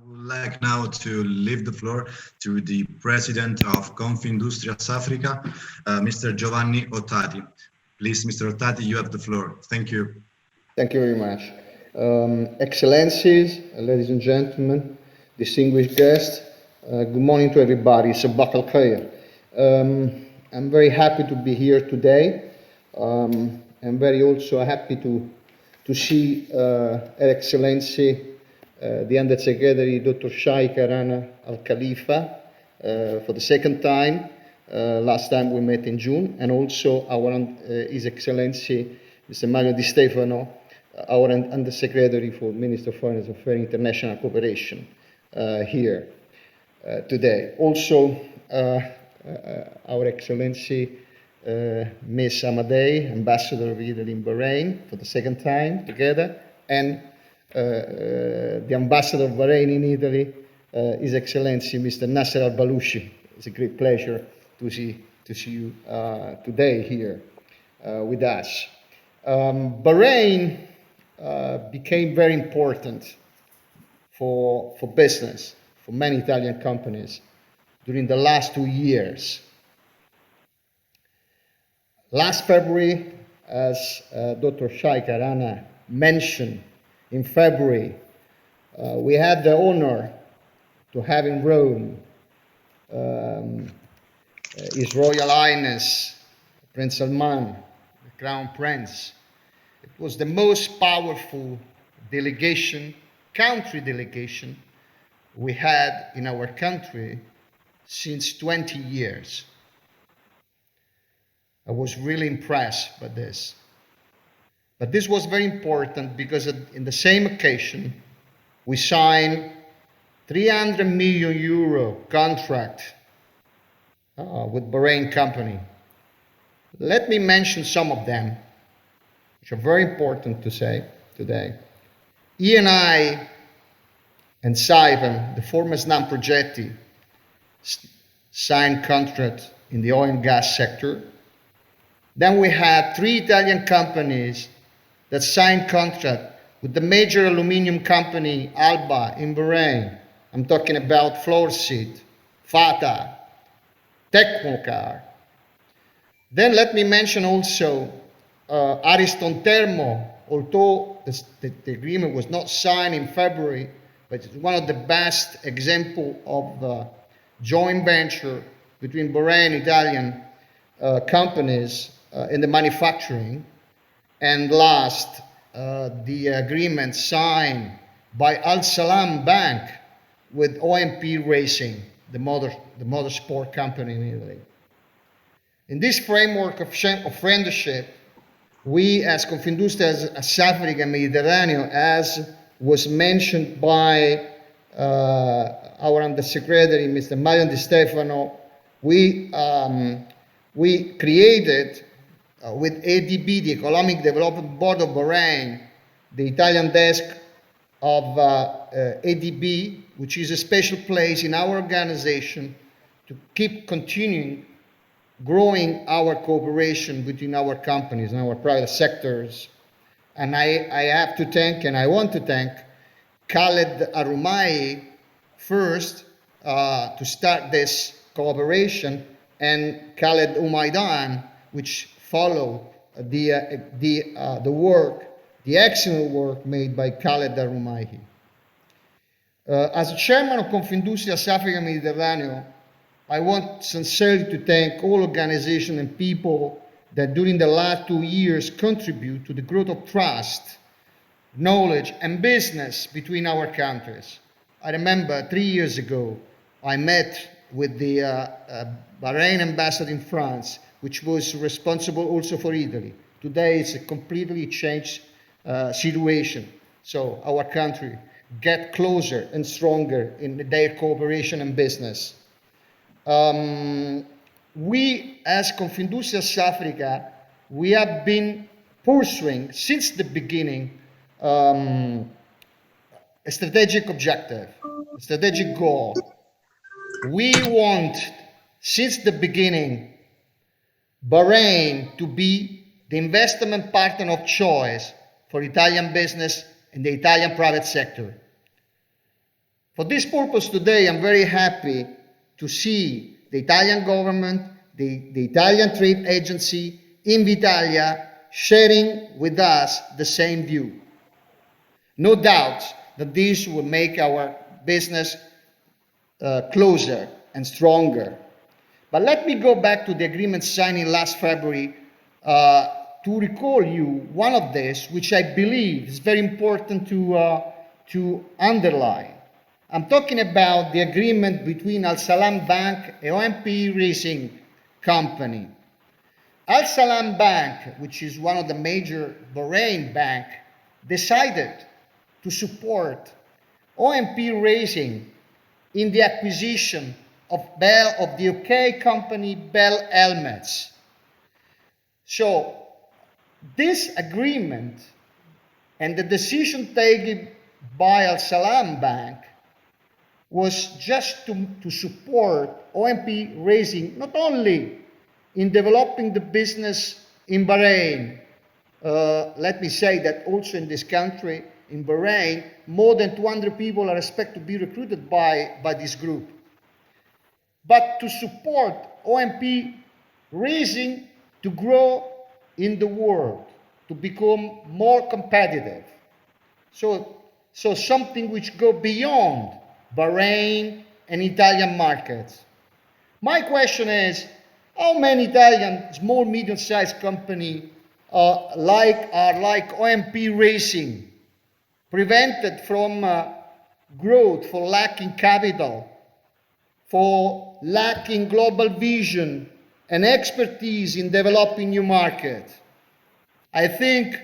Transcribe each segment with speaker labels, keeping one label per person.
Speaker 1: would like now to leave the floor to the President of Confindustria Assafrica, Mr. Giovanni Ottati. Please, Mr. Ottati, you have the floor. Thank you.
Speaker 2: Thank you very much. Excellencies, ladies and gentlemen, distinguished guests, good morning to everybody. Sabah al khair. I'm very happy to be here today. I'm very also happy to see Her Excellency, the Undersecretary Dr. Shaika Rana Al Khalifa for the second time. Last time we met in June, and also His Excellency Mr. Mario Di Stefano, our Undersecretary for Minister of Foreign Affairs and International Cooperation, here today. Also, Our Excellency Ms. Amadei, Ambassador of Italy in Bahrain, for the second time together, and the Ambassador of Bahrain in Italy, His Excellency Mr. Nasser Al-Balushi. It's a great pleasure to see you today here with us. Bahrain became very important for business, for many Italian companies during the last 2 years. Last February, as Dr. Shaika Rana mentioned, in February, we had the honor to have in Rome His Royal Highness Prince Salman, the Crown Prince. It was the most powerful delegation, country delegation, we had in our country since 20 years. I was really impressed by this. But this was very important because in the same occasion, we signed 300 million euro contract with Bahrain company. Let me mention some of them, which are very important to say today. Eni and Saipem, the former Snam Progetti, signed contract in the oil and gas sector. Then we had 3 Italian companies that signed contract with the major aluminium company Alba in Bahrain. I'm talking about Florseed, Fata, Tecmocar. Then let me mention also Ariston Thermo, although the agreement was not signed in February, but it's one of the best examples of joint venture between Bahrain Italian companies in the manufacturing. And last, the agreement signed by Al Salam Bank with OMP Racing, the motorsport company in Italy. In this framework of friendship, we as Confindustria Assafrica and Mediterraneo, as was mentioned by our Undersecretary, Mr. Mario Di Stefano, we created with ADB, the Economic Development Board of Bahrain, the Italian desk of ADB, which is a special place in our organization to keep continuing growing our cooperation between our companies and our private sectors. And I have to thank, and I want to thank, Khaled Arumai first to start this cooperation, and Khaled Umaidan, which followed the work, the excellent work made by Khaled Arumai. As chairman of Confindustria Assafrica Mediterraneo, I want sincerely to thank all organizations and people that during the last 2 years contribute to the growth of trust, knowledge, and business between our countries. I remember 3 years ago, I met with the Bahrain ambassador in France, which was responsible also for Italy. Today it's a completely changed situation. So our country get closer and stronger in their cooperation and business. We as Confindustria Assafrica, we have been pursuing since the beginning a strategic objective, a strategic goal. We want, since the beginning, Bahrain to be the investment partner of choice for Italian business and the Italian private sector. For this purpose today, I'm very happy to see the Italian government, the Italian trade agency, Invitalia, sharing with us the same view. No doubt that this will make our business closer and stronger. But let me go back to the agreement signing last February to recall you one of this, which I believe is very important to underline. I'm talking about the agreement between Al Salam Bank and OMP Racing Company. Al Salam Bank, which is one of the major Bahrain bank, decided to support OMP Racing in the acquisition of the UK company Bell Helmets. So this agreement and the decision taken by Al Salam Bank was just to support OMP Racing, not only in developing the business in Bahrain. Let me say that also in this country, in Bahrain, more than 200 people are expected to be recruited by this group. But to support OMP Racing to grow in the world, to become more competitive. So something which go beyond Bahrain and Italian markets. My question is, how many Italian small, medium-sized companies are like OMP Racing, prevented from growth for lacking capital, for lacking global vision and expertise in developing new markets? I think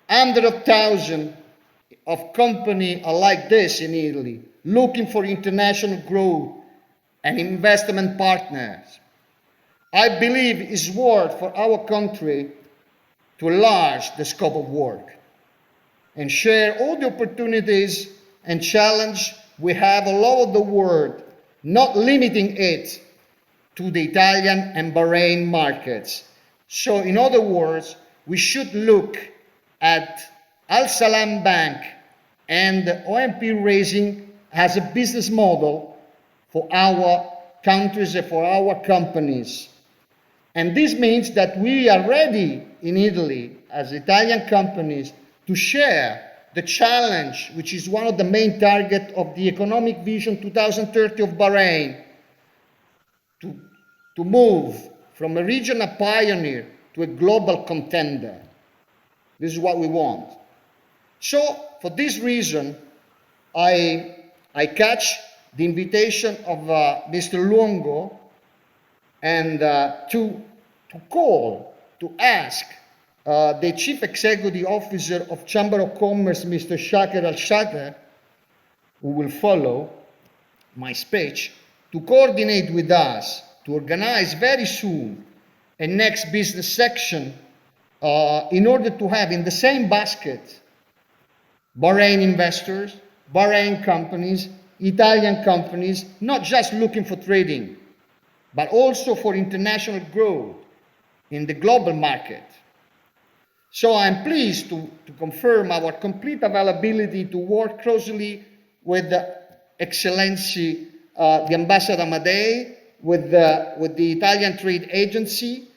Speaker 2: hundreds of thousands of companies are like this in Italy, looking for international growth and investment partners. I believe it's worth for our country to enlarge the scope of work and share all the opportunities and challenge we have all over the world, not limiting it to the Italian and Bahrain markets. So in other words, we should look at Al Salam Bank and OMP Racing as a business model for our countries and for our companies. And this means that we are ready in Italy as Italian companies to share the challenge, which is one of the main targets of the Economic Vision 2030 of Bahrain, to move from a regional pioneer to a global contender. This is what we want. So, for this reason, I catch the invitation of Mr. Luongo and to ask the Chief Executive Officer of Chamber of Commerce, Mr. Shaker Al-Shaker, who will follow my speech, to coordinate with us to organize very soon a next business section in order to have in the same basket Bahrain investors, Bahrain companies, Italian companies, not just looking for trading, but also for international growth in the global market. So I'm pleased to confirm our complete availability to work closely with Excellency the Ambassador Amadei, with the Italian Trade Agency,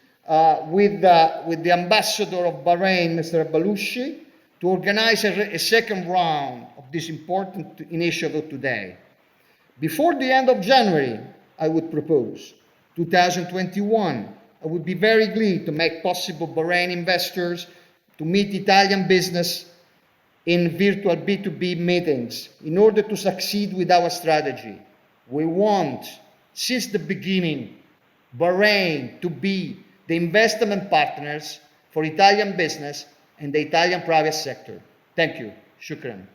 Speaker 2: with the Ambassador of Bahrain, Mr. Balushi, to organize a second round of this important initiative today. Before the end of January, I would propose 2021. I would be very glad to make possible Bahrain investors to meet Italian business in virtual B2B meetings in order to succeed with our strategy. We want, since the beginning, Bahrain to be the investment partners for Italian business and the Italian private sector. Thank you. Shukran.